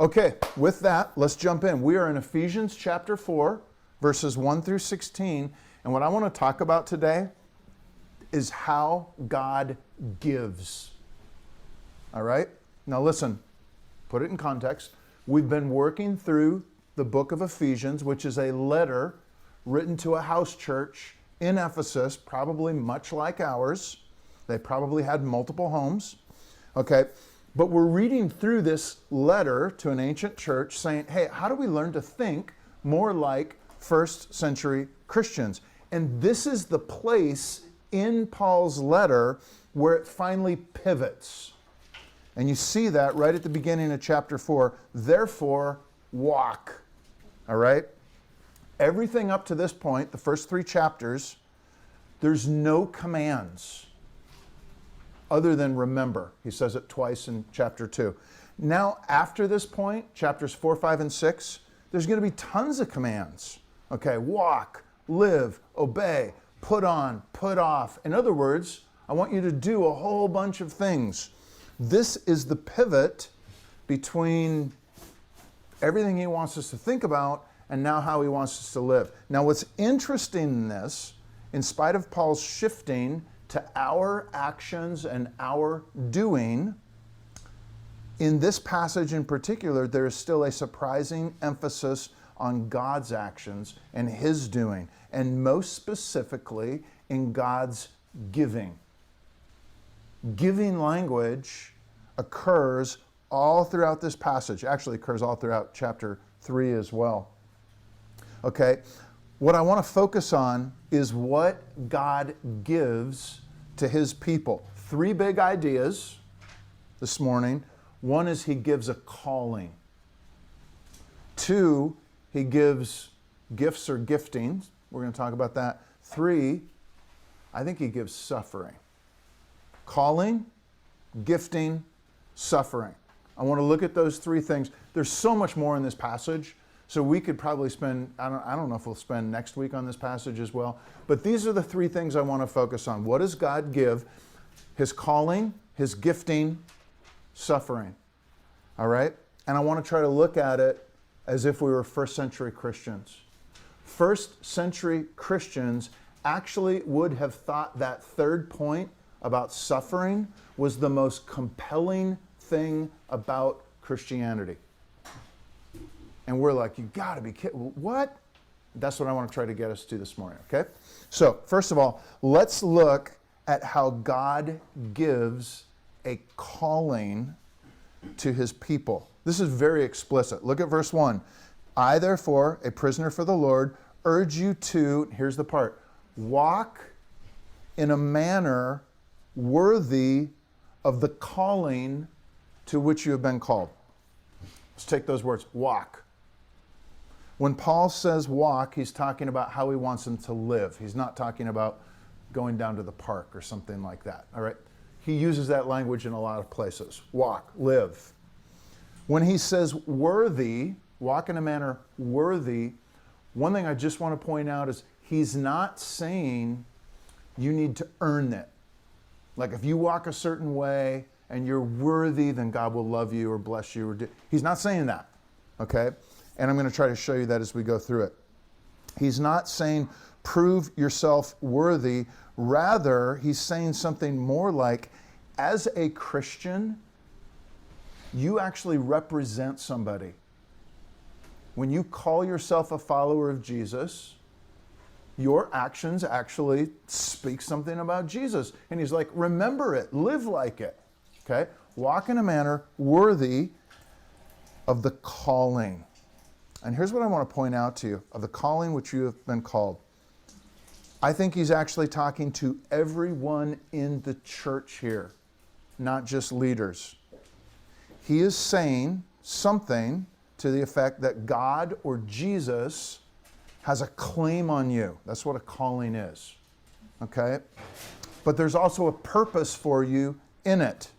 Okay, with that, let's jump in. We are in Ephesians chapter 4, verses 1 through 16. And what I want to talk about today is how God gives. All right? Now listen, put it in context. We've been working through the book of Ephesians, which is a letter written to a house church in Ephesus, probably much like ours. They probably had multiple homes. Okay? But we're reading through this letter to an ancient church saying, hey, how do we learn to think more like first century Christians? And this is the place in Paul's letter where it finally pivots. And you see that right at the beginning of chapter 4. Therefore, walk. All right? Everything up to this point, the first 3 chapters, there's no commands other than remember. He says it twice in chapter 2. Now, after this point, chapters 4, 5, and 6, there's going to be tons of commands. Okay, walk, live, obey, put on, put off. In other words, I want you to do a whole bunch of things. This is the pivot between everything he wants us to think about and now how he wants us to live. Now, what's interesting in this, in spite of Paul's shifting to our actions and our doing, in this passage in particular, there is still a surprising emphasis on God's actions and his doing, and most specifically in God's giving. Giving language occurs all throughout this passage. Actually occurs all throughout chapter 3 as well. Okay, what I want to focus on is what God gives to his people. 3 big ideas this morning. One is he gives a calling. 2, he gives gifts or giftings. We're going to talk about that. 3, I think he gives suffering. Calling, gifting, suffering. I want to look at those 3 things. There's so much more in this passage. So we could probably spend, I don't know if we'll spend next week on this passage as well, but these are the 3 things I want to focus on. What does God give? His calling, his gifting, suffering. All right? And I want to try to look at it as if we were first century Christians. First century Christians actually would have thought that 3rd point about suffering was the most compelling thing about Christianity. And we're like, you gotta be kidding. What? That's what I want to try to get us to this morning, okay? So, first of all, let's look at how God gives a calling to his people. This is very explicit. Look at verse 1. I, therefore, a prisoner for the Lord, urge you to, here's the part, walk in a manner worthy of the calling to which you have been called. Let's take those words, walk. When Paul says walk, he's talking about how he wants them to live. He's not talking about going down to the park or something like that, all right? He uses that language in a lot of places. Walk, live. When he says worthy, walk in a manner worthy, one thing I just want to point out is he's not saying you need to earn it. Like if you walk a certain way and you're worthy, then God will love you or bless you. He's not saying that, okay? And I'm going to try to show you that as we go through it. He's not saying prove yourself worthy. Rather, he's saying something more like, as a Christian, you actually represent somebody. When you call yourself a follower of Jesus, your actions actually speak something about Jesus. And he's like, remember it, live like it. Okay? Walk in a manner worthy of the calling. And here's what I want to point out to you, of the calling which you have been called. I think he's actually talking to everyone in the church here, not just leaders. He is saying something to the effect that God or Jesus has a claim on you. That's what a calling is, okay? But there's also a purpose for you in it.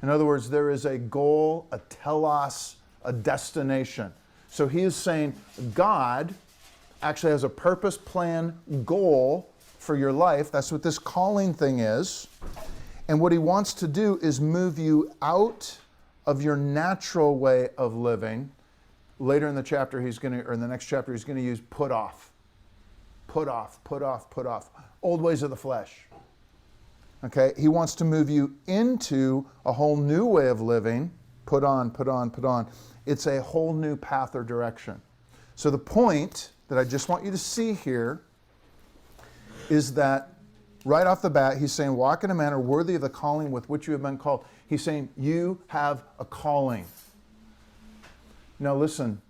In other words, there is a goal, a telos, a destination. So he is saying God actually has a purpose, plan, goal for your life. That's what this calling thing is. And what he wants to do is move you out of your natural way of living. Later in the chapter, or in the next chapter, he's going to use put off. Put off, put off, put off. Old ways of the flesh. Okay? He wants to move you into a whole new way of living. Put on, put on, put on. It's a whole new path or direction. So the point that I just want you to see here is that right off the bat, he's saying, walk in a manner worthy of the calling with which you have been called. He's saying, you have a calling. Now listen,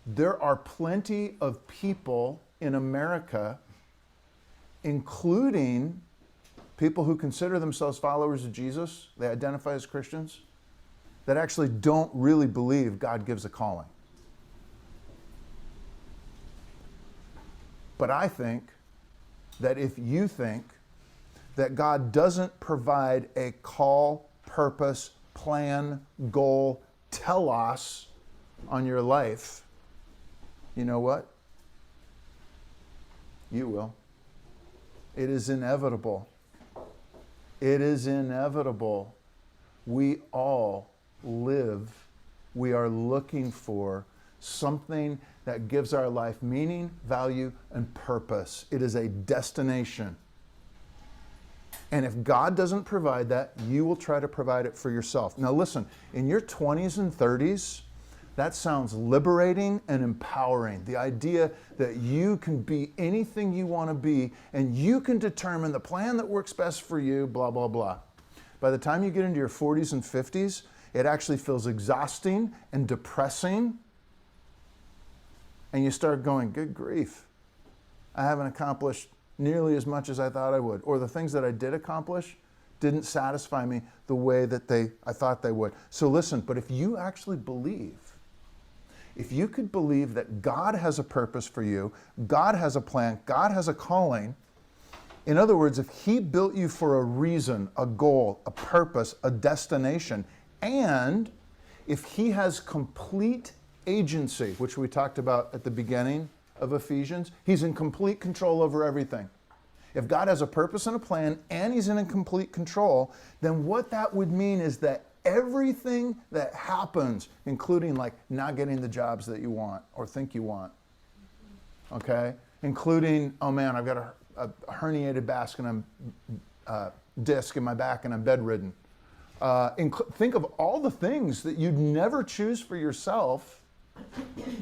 there are plenty of people in America, including people who consider themselves followers of Jesus, they identify as Christians, that actually don't really believe God gives a calling. But I think that if you think that God doesn't provide a call, purpose, plan, goal, telos on your life, you know what? You will. It is inevitable. It is inevitable. We all we are looking for something that gives our life meaning, value, and purpose. It is a destination. And if God doesn't provide that, you will try to provide it for yourself. Now listen, in your 20s and 30s, that sounds liberating and empowering. The idea that you can be anything you want to be and you can determine the plan that works best for you, blah, blah, blah. By the time you get into your 40s and 50s, it actually feels exhausting and depressing. And you start going, good grief, I haven't accomplished nearly as much as I thought I would. Or the things that I did accomplish didn't satisfy me the way that I thought they would. So listen, but if you actually believe, if you could believe that God has a purpose for you, God has a plan, God has a calling, in other words, if He built you for a reason, a goal, a purpose, a destination, and if He has complete agency, which we talked about at the beginning of Ephesians, He's in complete control over everything. If God has a purpose and a plan and He's in complete control, then what that would mean is that everything that happens, including like not getting the jobs that you want or think you want, okay? Including, oh man, I've got a herniated disc in my back and I'm bedridden. Think of all the things that you'd never choose for yourself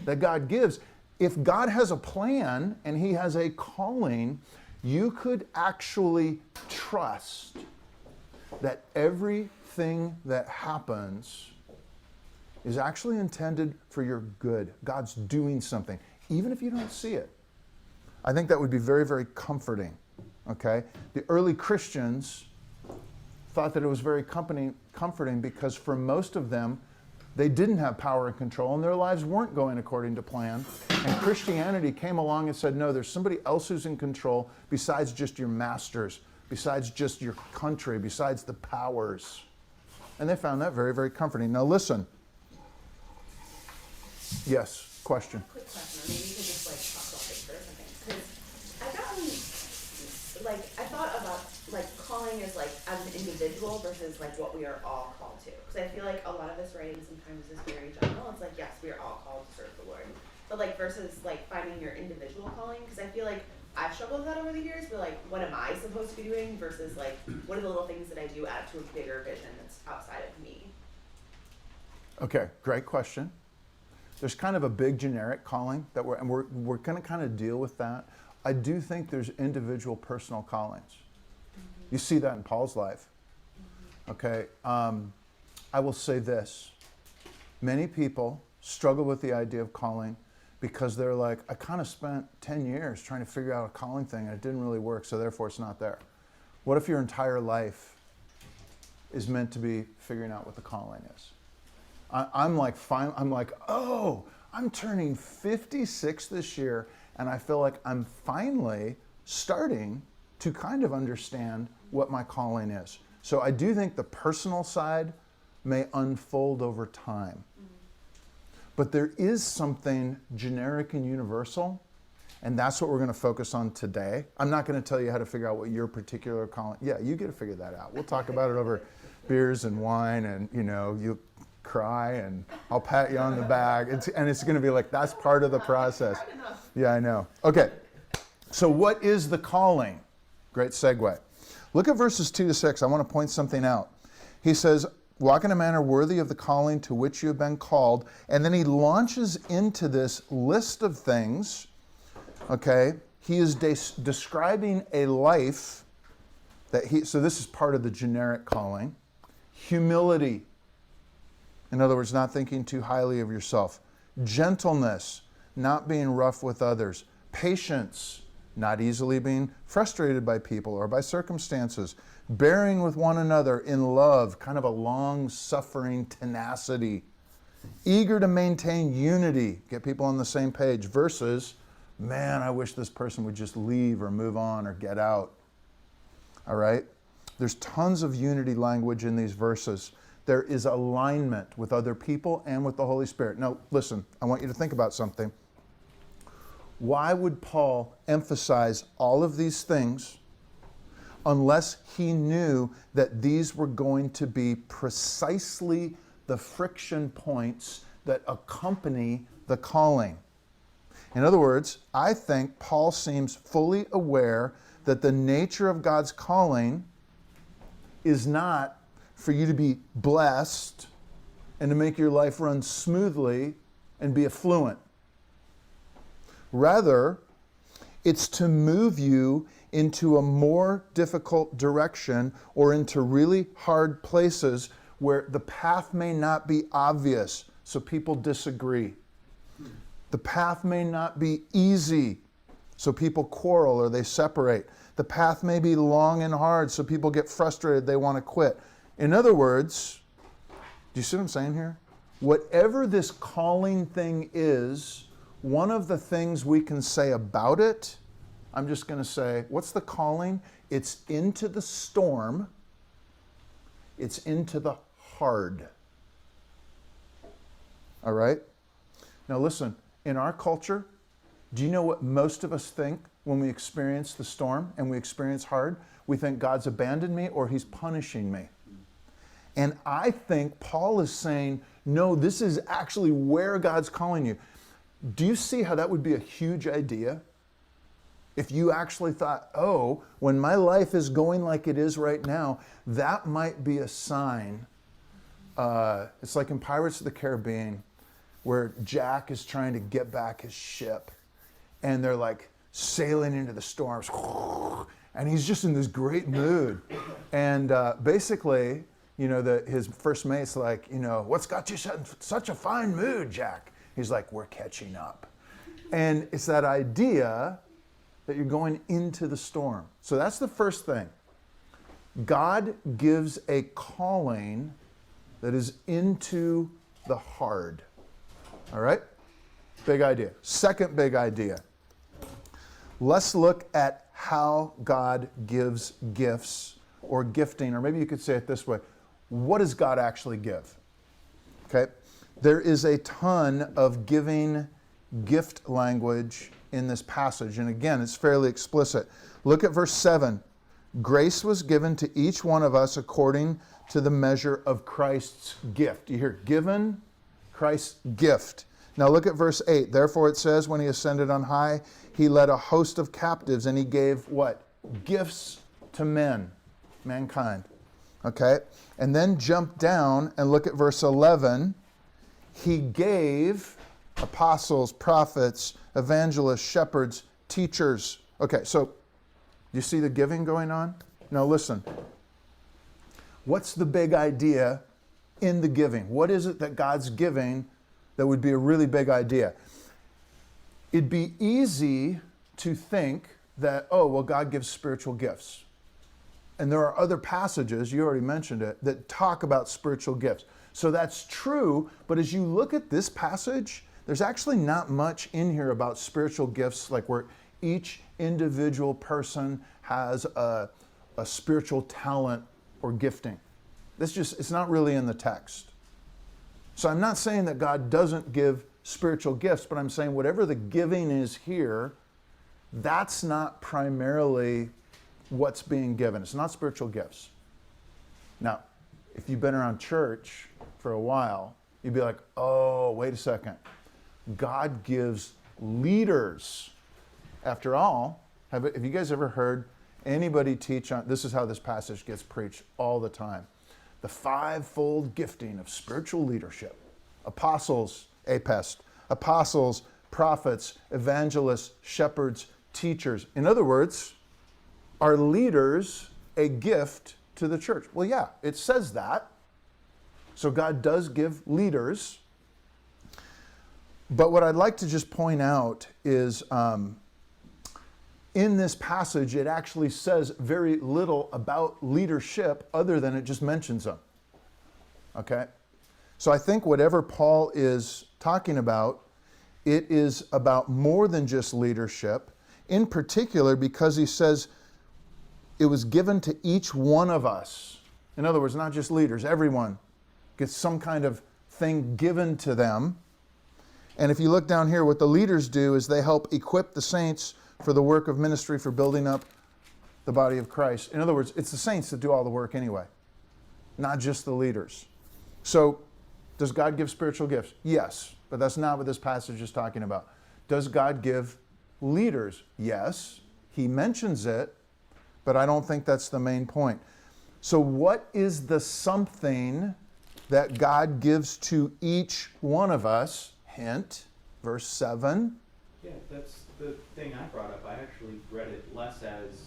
that God gives. If God has a plan and He has a calling, you could actually trust that everything that happens is actually intended for your good. God's doing something, even if you don't see it. I think that would be very, very comforting, okay? The early Christians thought that it was very comforting because for most of them, they didn't have power and control and their lives weren't going according to plan. And Christianity came along and said, no, there's somebody else who's in control besides just your masters, besides just your country, besides the powers. And they found that very, very comforting. Now listen. Yes, question. Quick question, or maybe you could just like talk about this for a second. Because I've gotten, like, I thought about like calling as like as an individual versus like what we are all called to. Because I feel like a lot of this writing sometimes is very general. It's like, yes, we are all called to serve the Lord. But like versus like finding your individual calling. Because I feel like I've struggled with that over the years. But like, what am I supposed to be doing versus like, what are the little things that I do add to a bigger vision that's outside of me? Okay, great question. There's kind of a big generic calling that we're going to kind of deal with that. I do think there's individual personal callings. You see that in Paul's life. Okay, I will say this. Many people struggle with the idea of calling because they're like, I kind of spent 10 years trying to figure out a calling thing and it didn't really work, so therefore it's not there. What if your entire life is meant to be figuring out what the calling is? I'm like, oh, I'm turning 56 this year, and I feel like I'm finally starting to kind of understand what my calling is. So I do think the personal side may unfold over time. But there is something generic and universal, and that's what we're going to focus on today. I'm not going to tell you how to figure out what your particular calling. Yeah, you get to figure that out. We'll talk about it over beers and wine, and cry and I'll pat you on the back. And it's going to be like, that's part of the process. Yeah, I know. Okay, so what is the calling? Great segue. Look at verses 2 to 6. I want to point something out. He says, walk in a manner worthy of the calling to which you have been called. And then he launches into this list of things. Okay, he is describing a life so this is part of the generic calling. Humility. In other words, not thinking too highly of yourself. Gentleness, not being rough with others. Patience, not easily being frustrated by people or by circumstances. Bearing with one another in love, kind of a long-suffering tenacity. Eager to maintain unity, get people on the same page, versus, man, I wish this person would just leave or move on or get out. All right? There's tons of unity language in these verses. There is alignment with other people and with the Holy Spirit. Now, listen, I want you to think about something. Why would Paul emphasize all of these things unless he knew that these were going to be precisely the friction points that accompany the calling? In other words, I think Paul seems fully aware that the nature of God's calling is not for you to be blessed and to make your life run smoothly and be affluent. Rather, it's to move you into a more difficult direction or into really hard places where the path may not be obvious, so people disagree. The path may not be easy, so people quarrel or they separate. The path may be long and hard, so people get frustrated, they want to quit. In other words, do you see what I'm saying here? Whatever this calling thing is, one of the things we can say about it, I'm just going to say, what's the calling? It's into the storm. It's into the hard. All right? Now listen, in our culture, do you know what most of us think when we experience the storm and we experience hard? We think God's abandoned me or he's punishing me. And I think Paul is saying, no, this is actually where God's calling you. Do you see how that would be a huge idea? If you actually thought, oh, when my life is going like it is right now, that might be a sign. It's like in Pirates of the Caribbean, where Jack is trying to get back his ship, and they're like sailing into the storms, and he's just in this great mood. And basically, his first mate's like, what's got you such a fine mood, Jack? He's like, we're catching up. And it's that idea that you're going into the storm. So that's the first thing. God gives a calling that is into the hard. All right? Big idea. Second big idea. Let's look at how God gives gifts or gifting, or maybe you could say it this way. What does God actually give? Okay? There is a ton of giving gift language in this passage. And again, it's fairly explicit. Look at verse 7. Grace was given to each one of us according to the measure of Christ's gift. You hear given, Christ's gift. Now look at verse 8. Therefore it says, when he ascended on high, he led a host of captives and he gave what? Gifts to mankind. Okay? And then jump down and look at verse 11. He gave apostles, prophets, evangelists, shepherds, teachers. Okay, so you see the giving going on? Now listen. What's the big idea in the giving? What is it that God's giving that would be a really big idea? It'd be easy to think that, oh, well, God gives spiritual gifts. And there are other passages, you already mentioned it, that talk about spiritual gifts. So that's true, but as you look at this passage, there's actually not much in here about spiritual gifts, like where each individual person has a spiritual talent or gifting. It's not really in the text. So I'm not saying that God doesn't give spiritual gifts, but I'm saying whatever the giving is here, that's not primarily what's being given. It's not spiritual gifts. Now, if you've been around church for for a while, you'd be like, oh, wait a second. God gives leaders. After all, have you guys ever heard anybody teach on, this is how this passage gets preached all the time, the fivefold gifting of spiritual leadership. Apostles, apest, apostles, prophets, evangelists, shepherds, teachers. In other words, are leaders a gift to the church? Well, yeah, it says that. So God does give leaders. But what I'd like to just point out is in this passage, it actually says very little about leadership other than it just mentions them. Okay? So I think whatever Paul is talking about, it is about more than just leadership, in particular because he says it was given to each one of us. In other words, not just leaders, everyone gets some kind of thing given to them. And if you look down here, what the leaders do is they help equip the saints for the work of ministry, for building up the body of Christ. In other words, it's the saints that do all the work anyway, not just the leaders. So, does God give spiritual gifts? Yes, but that's not what this passage is talking about. Does God give leaders? Yes, he mentions it, but I don't think that's the main point. So what is the something that God gives to each one of us? Hint, verse 7. Yeah, that's the thing I brought up. I actually read it less as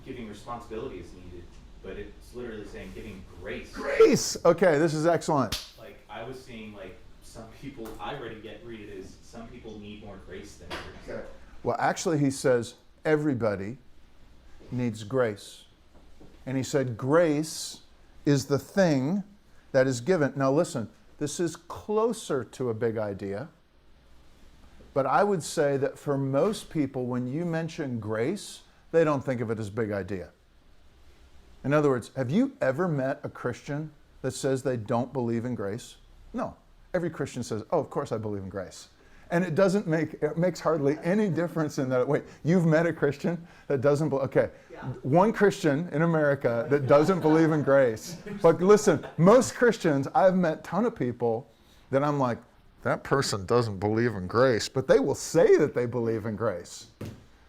giving responsibility is needed, but it's literally saying giving grace. Grace! Okay, this is excellent. Like, I was seeing, like, some people, I read it as some people need more grace than others. Okay. Well, actually, he says everybody needs grace. And he said grace is the thing that is given. Now listen, this is closer to a big idea. But I would say that for most people, when you mention grace, they don't think of it as a big idea. In other words, have you ever met a Christian that says they don't believe in grace? No. Every Christian says, oh, of course I believe in grace. And it makes hardly any difference in that. Wait, you've met a Christian that doesn't believe, okay. Yeah. One Christian in America that doesn't believe in grace. But listen, most Christians, I've met a ton of people that I'm like, that person doesn't believe in grace, but they will say that they believe in grace.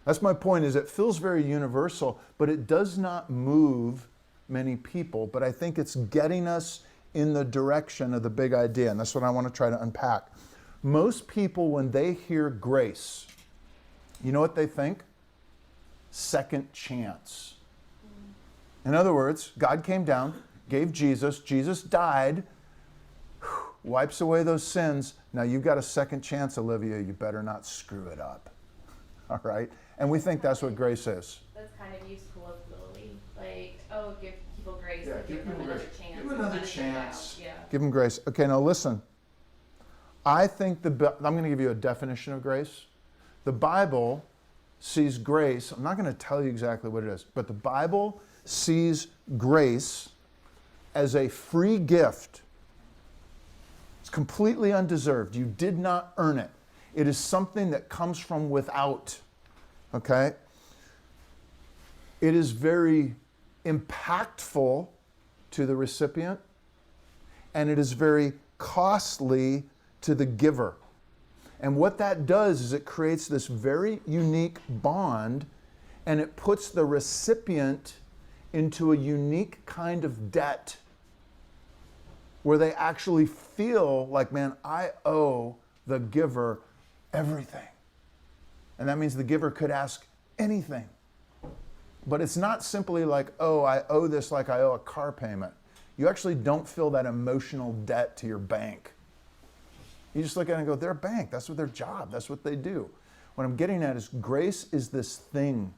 That's my point, is it feels very universal, but it does not move many people. But I think it's getting us in the direction of the big idea, and that's what I want to try to unpack. Most people, when they hear grace, you know what they think? Second chance. In other words, God came down, gave Jesus, Jesus died, wipes away those sins. Now you've got a second chance, Olivia. You better not screw it up. All right? And we think that's what grace is. That's kind of used colloquially. Like, oh, give people grace. Yeah, give them another chance. Give them another chance. Yeah. Give them grace. Okay, now listen. I think I'm going to give you a definition of grace. The Bible sees grace. I'm not going to tell you exactly what it is, but the Bible sees grace as a free gift. It's completely undeserved. You did not earn it. It is something that comes from without. Okay? It is very impactful to the recipient, and it is very costly to the giver. And what that does is it creates this very unique bond, and it puts the recipient into a unique kind of debt where they actually feel like, man, I owe the giver everything. And that means the giver could ask anything. But it's not simply like, oh, I owe this like I owe a car payment. You actually don't feel that emotional debt to your bank. You just look at it and go, they're a bank. That's what their job. That's what they do. What I'm getting at is grace is this thing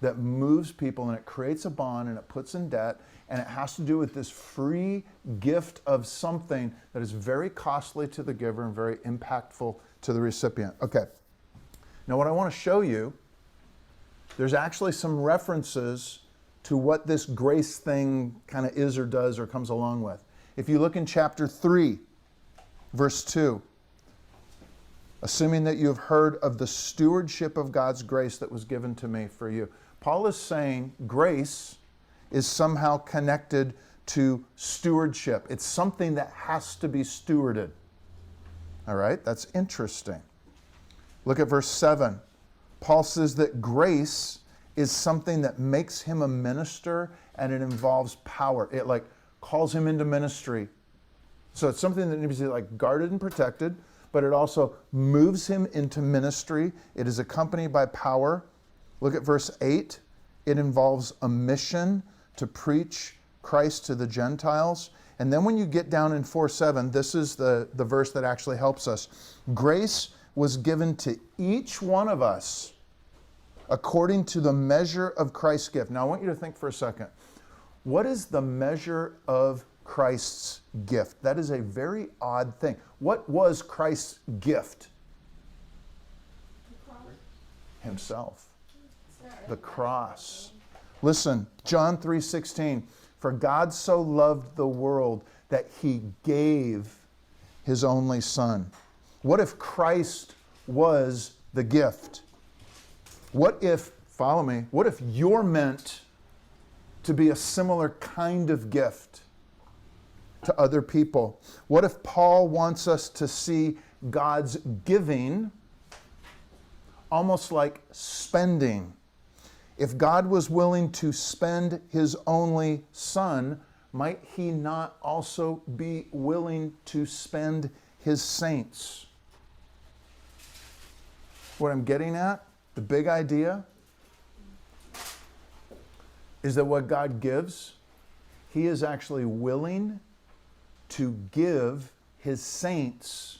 that moves people, and it creates a bond, and it puts in debt, and it has to do with this free gift of something that is very costly to the giver and very impactful to the recipient. Okay. Now what I want to show you, there's actually some references to what this grace thing kind of is or does or comes along with. If you look in chapter 3, verse 2, assuming that you have heard of the stewardship of God's grace that was given to me for you. Paul is saying grace is somehow connected to stewardship. It's something that has to be stewarded. All right, that's interesting. Look at verse 7. Paul says that grace is something that makes him a minister, and it involves power. It like calls him into ministry. So it's something that needs to be like guarded and protected, but it also moves him into ministry. It is accompanied by power. Look at verse 8. It involves a mission to preach Christ to the Gentiles. And then when you get down in 4:7, this is the verse that actually helps us. Grace was given to each one of us according to the measure of Christ's gift. Now I want you to think for a second. What is the measure of Christ's gift? That is a very odd thing. What was Christ's gift? Himself. The cross. Listen, John 3:16. For God so loved the world that he gave his only son. What if Christ was the gift? What if, follow me, what if you're meant to be a similar kind of gift to other people? What if Paul wants us to see God's giving almost like spending? If God was willing to spend his only son, might he not also be willing to spend his saints? What I'm getting at, the big idea, is that what God gives, he is actually willing to give his saints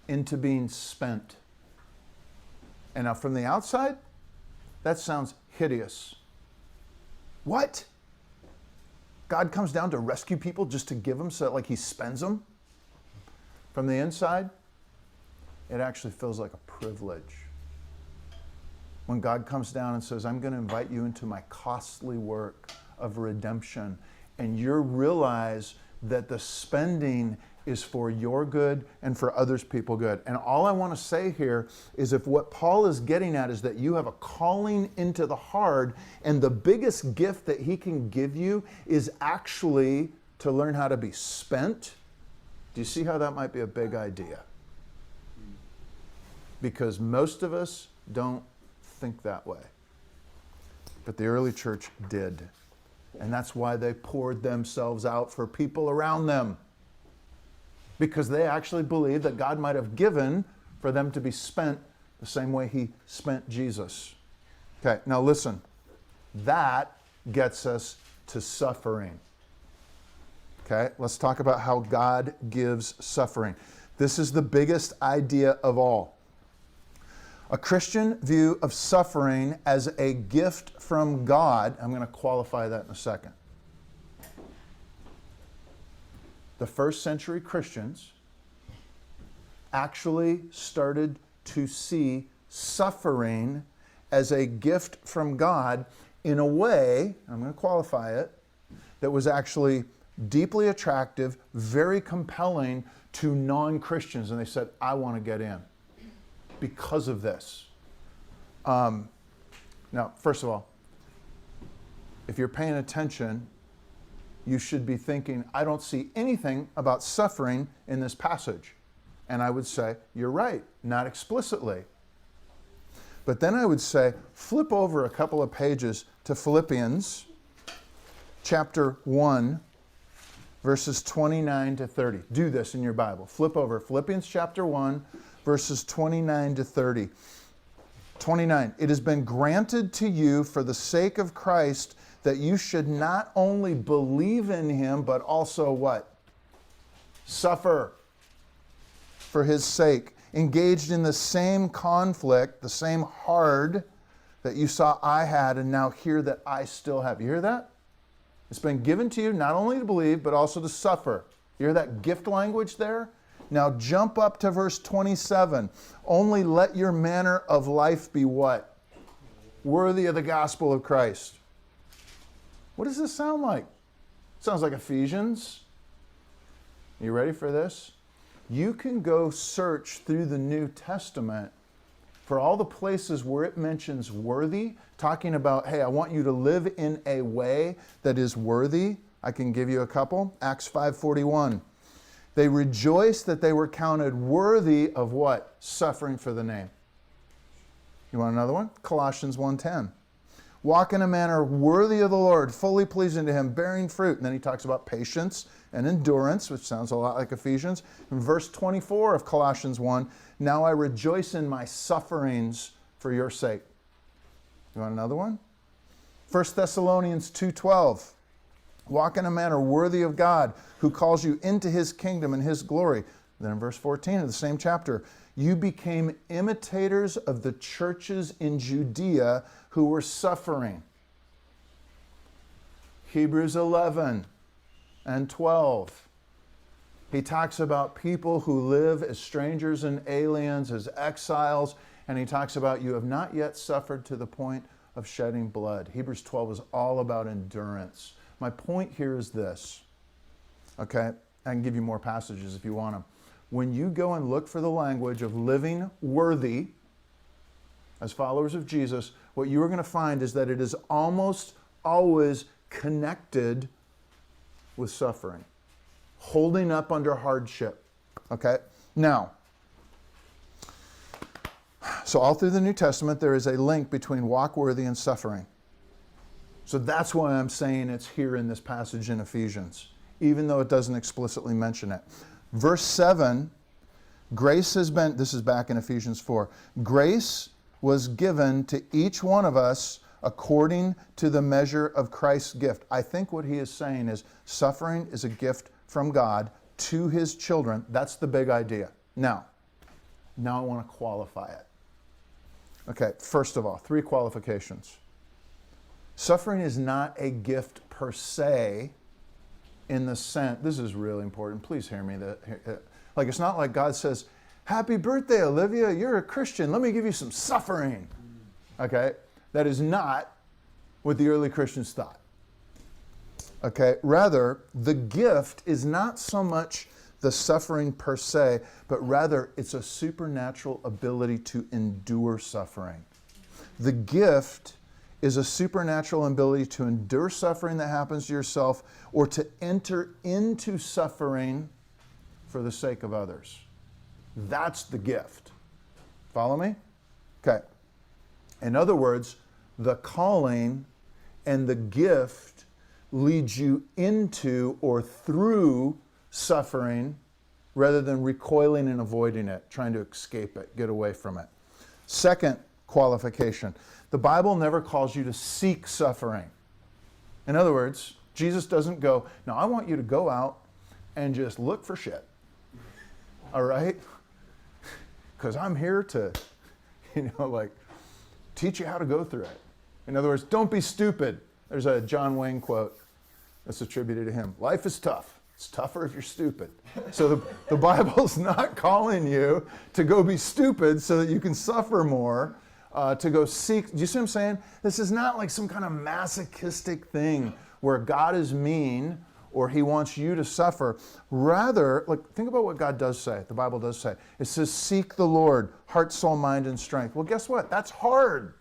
into being spent. And now from the outside, that sounds hideous. What? God comes down to rescue people just to give them so that like he spends them? From the inside, it actually feels like a privilege. When God comes down and says, I'm going to invite you into my costly work of redemption, and you realize that the spending is for your good and for others' people good. And all I want to say here is if what Paul is getting at is that you have a calling into the hard, and the biggest gift that he can give you is actually to learn how to be spent. Do you see how that might be a big idea? Because most of us don't think that way. But the early church did. And that's why they poured themselves out for people around them. Because they actually believed that God might have given for them to be spent the same way he spent Jesus. Okay, now listen. That gets us to suffering. Okay, let's talk about how God gives suffering. This is the biggest idea of all. A Christian view of suffering as a gift from God. I'm going to qualify that in a second. The first century Christians actually started to see suffering as a gift from God in a way, I'm going to qualify it, that was actually deeply attractive, very compelling to non-Christians. And they said, I want to get in because of this. Now, first of all, if you're paying attention, you should be thinking, I don't see anything about suffering in this passage. And I would say, you're right, not explicitly. But then I would say, flip over a couple of pages to Philippians chapter 1, verses 29 to 30. Do this in your Bible. Flip over Philippians chapter 1, verses 29 to 30. 29, it has been granted to you for the sake of Christ that you should not only believe in him, but also what? Suffer for his sake. Engaged in the same conflict, the same hard that you saw I had and now hear that I still have. You hear that? It's been given to you not only to believe, but also to suffer. You hear that gift language there? Now jump up to verse 27. Only let your manner of life be what? Worthy of the gospel of Christ. What does this sound like? It sounds like Ephesians. You ready for this? You can go search through the New Testament for all the places where it mentions worthy, talking about, hey, I want you to live in a way that is worthy. I can give you a couple. Acts 5:41. They rejoiced that they were counted worthy of what? Suffering for the name. You want another one? Colossians 1:10. Walk in a manner worthy of the Lord, fully pleasing to Him, bearing fruit. And then he talks about patience and endurance, which sounds a lot like Ephesians. In verse 24 of Colossians 1, now I rejoice in my sufferings for your sake. You want another one? 1 Thessalonians 2:12. Walk in a manner worthy of God, who calls you into His kingdom and His glory. Then in verse 14 of the same chapter, you became imitators of the churches in Judea who were suffering. Hebrews 11 and 12. He talks about people who live as strangers and aliens, as exiles, and he talks about you have not yet suffered to the point of shedding blood. Hebrews 12 is all about endurance. My point here is this, okay? I can give you more passages if you want them. When you go and look for the language of living worthy as followers of Jesus, what you are going to find is that it is almost always connected with suffering, holding up under hardship, okay? Now, so all through the New Testament, there is a link between walk worthy and suffering. So that's why I'm saying it's here in this passage in Ephesians, even though it doesn't explicitly mention it. Verse 7, grace has been, this is back in Ephesians 4, grace was given to each one of us according to the measure of Christ's gift. I think what he is saying is suffering is a gift from God to His children. That's the big idea. Now I want to qualify it. Okay, first of all, 3 qualifications. Suffering is not a gift per se in the sense, this is really important, please hear me. Like it's not like God says, happy birthday, Olivia, you're a Christian, let me give you some suffering. Okay, that is not what the early Christians thought. Okay, rather, the gift is not so much the suffering per se, but rather it's a supernatural ability to endure suffering. The gift is a supernatural ability to endure suffering that happens to yourself or to enter into suffering for the sake of others. That's the gift. Follow me? Okay. In other words, the calling and the gift leads you into or through suffering rather than recoiling and avoiding it, trying to escape it, get away from it. Second qualification, the Bible never calls you to seek suffering. In other words, Jesus doesn't go, now I want you to go out and just look for shit. All right? Because I'm here to, teach you how to go through it. In other words, don't be stupid. There's a John Wayne quote that's attributed to him. Life is tough. It's tougher if you're stupid. So the Bible's not calling you to go be stupid so that you can suffer more, to go seek. Do you see what I'm saying? This is not like some kind of masochistic thing where God is mean or He wants you to suffer. Rather, think about what God does say, the Bible does say. It says, seek the Lord, heart, soul, mind, and strength. Well, guess what? That's hard.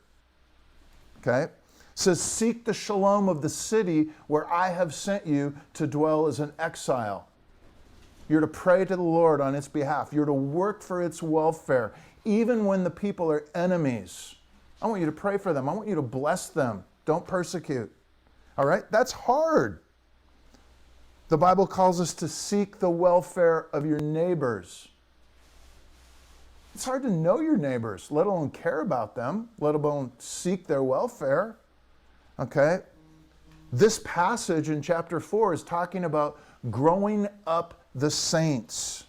Okay? It says, seek the shalom of the city where I have sent you to dwell as an exile. You're to pray to the Lord on its behalf. You're to work for its welfare, even when the people are enemies. I want you to pray for them. I want you to bless them. Don't persecute. All right? That's hard. The Bible calls us to seek the welfare of your neighbors. It's hard to know your neighbors, let alone care about them, let alone seek their welfare. Okay? This passage in chapter 4 is talking about growing up the saints.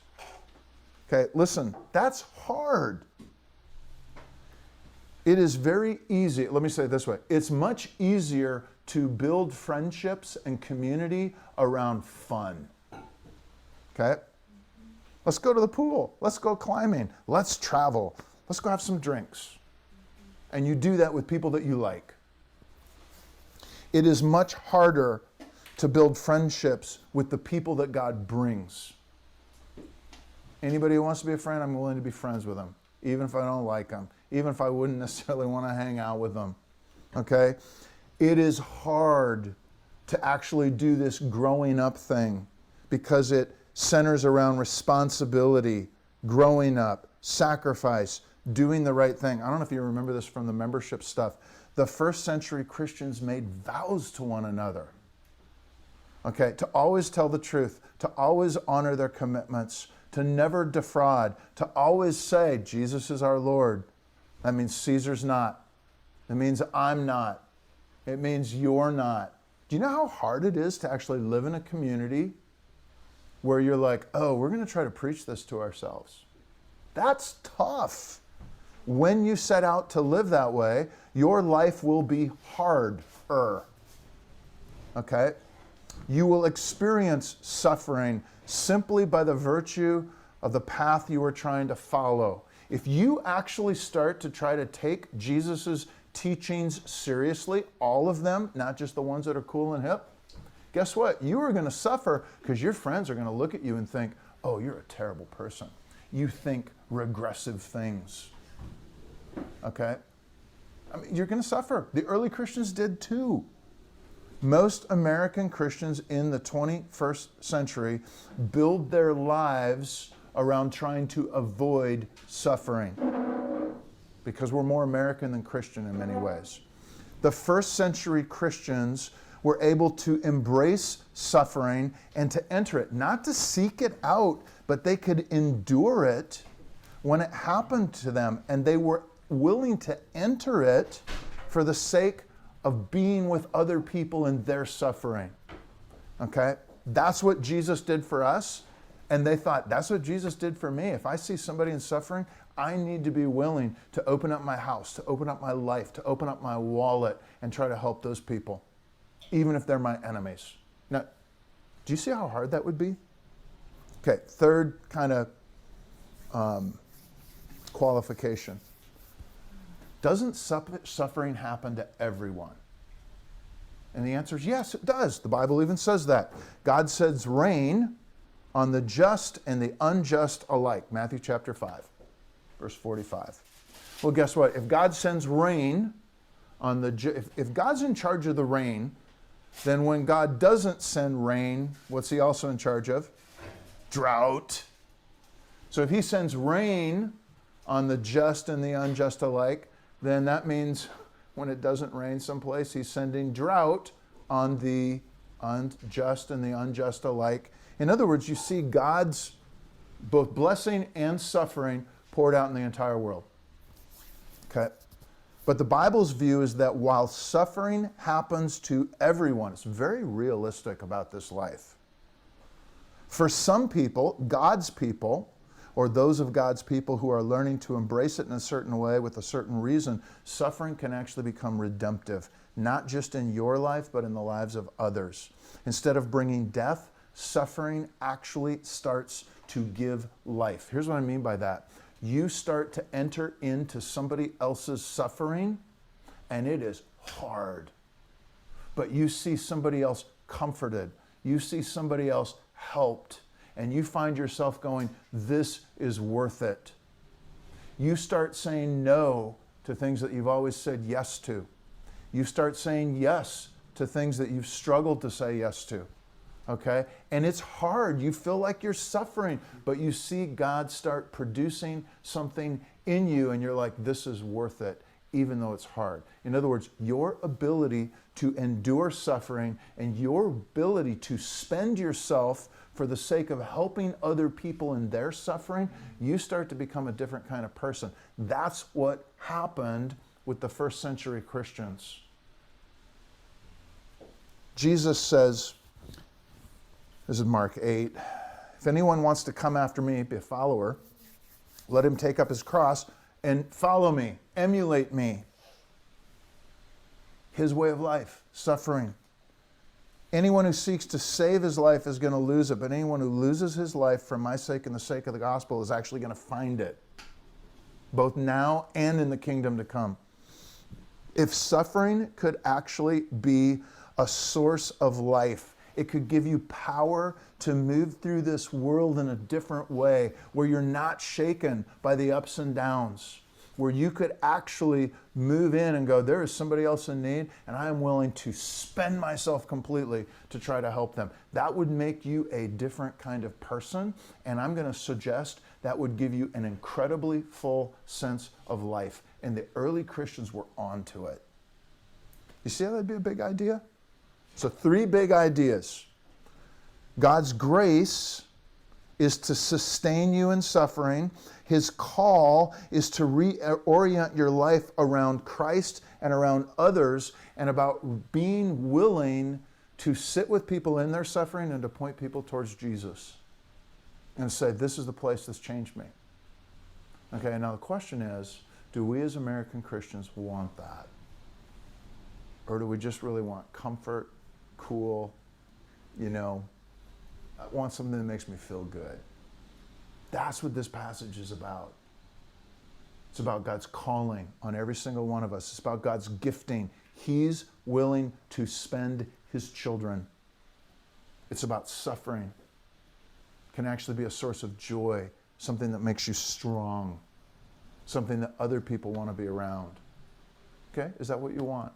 Okay, listen, that's hard. It is very easy, let me say it this way, it's much easier to build friendships and community around fun. Okay? Let's go to the pool. Let's go climbing. Let's travel. Let's go have some drinks. And you do that with people that you like. It is much harder to build friendships with the people that God brings. Anybody who wants to be a friend, I'm willing to be friends with them, even if I don't like them, even if I wouldn't necessarily want to hang out with them. Okay? It is hard to actually do this growing up thing because it centers around responsibility, growing up, sacrifice, doing the right thing. I don't know if you remember this from the membership stuff. The first century Christians made vows to one another. Okay, to always tell the truth, to always honor their commitments, to never defraud, to always say, Jesus is our Lord. That means Caesar's not. It means I'm not. It means you're not. Do you know how hard it is to actually live in a community where you're like, oh, we're going to try to preach this to ourselves? That's tough. When you set out to live that way, your life will be harder. Okay? You will experience suffering simply by the virtue of the path you are trying to follow. If you actually start to try to take Jesus's teachings seriously, all of them, not just the ones that are cool and hip, guess what? You are going to suffer because your friends are going to look at you and think, oh, you're a terrible person. You think regressive things. Okay? I mean, you're going to suffer. The early Christians did too. Most American Christians in the 21st century build their lives around trying to avoid suffering because we're more American than Christian in many ways. The first century Christians were able to embrace suffering and to enter it, not to seek it out, but they could endure it when it happened to them, and they were willing to enter it for the sake of being with other people in their suffering. Okay? That's what Jesus did for us. And they thought, that's what Jesus did for me. If I see somebody in suffering, I need to be willing to open up my house, to open up my life, to open up my wallet and try to help those people, even if they're my enemies. Now, do you see how hard that would be? Okay, third kind of qualification. Doesn't suffering happen to everyone? And the answer is yes, it does. The Bible even says that. God sends rain on the just and the unjust alike. Matthew chapter 5, verse 45. Well, guess what? If God sends rain on the if God's in charge of the rain, then when God doesn't send rain, what's he also in charge of? Drought. So if he sends rain on the just and the unjust alike, then that means when it doesn't rain someplace, he's sending drought on the unjust and the unjust alike. In other words, you see God's both blessing and suffering poured out in the entire world. Okay? But the Bible's view is that while suffering happens to everyone, it's very realistic about this life. For some people, God's people, or those of God's people who are learning to embrace it in a certain way with a certain reason, suffering can actually become redemptive, not just in your life, but in the lives of others. Instead of bringing death, suffering actually starts to give life. Here's what I mean by that. You start to enter into somebody else's suffering, and it is hard. But you see somebody else comforted. You see somebody else helped. And you find yourself going, this is worth it. You start saying no to things that you've always said yes to. You start saying yes to things that you've struggled to say yes to. Okay? And it's hard. You feel like you're suffering, but you see God start producing something in you, and you're like, this is worth it, even though it's hard. In other words, your ability to endure suffering and your ability to spend yourself for the sake of helping other people in their suffering, you start to become a different kind of person. That's what happened with the first century Christians. Jesus says, this is Mark 8, if anyone wants to come after me, be a follower, let him take up his cross and follow me, emulate me. His way of life, suffering. Anyone who seeks to save his life is going to lose it, but anyone who loses his life for my sake and the sake of the gospel is actually going to find it, both now and in the kingdom to come. If suffering could actually be a source of life, it could give you power to move through this world in a different way, where you're not shaken by the ups and downs. where you could actually move in and go, there is somebody else in need, and I am willing to spend myself completely to try to help them. That would make you a different kind of person, and I'm going to suggest that would give you an incredibly full sense of life. And the early Christians were onto it. You see how that'd be a big idea? So 3 big ideas. God's grace is to sustain you in suffering. His call is to reorient your life around Christ and around others, and about being willing to sit with people in their suffering and to point people towards Jesus and say, this is the place that's changed me. Okay, now the question is, do we as American Christians want that? Or do we just really want comfort, cool, I want something that makes me feel good? That's what this passage is about. It's about God's calling on every single one of us. It's about God's gifting. He's willing to spend his children. It's about suffering. It can actually be a source of joy, something that makes you strong, something that other people want to be around. Okay? Is that what you want?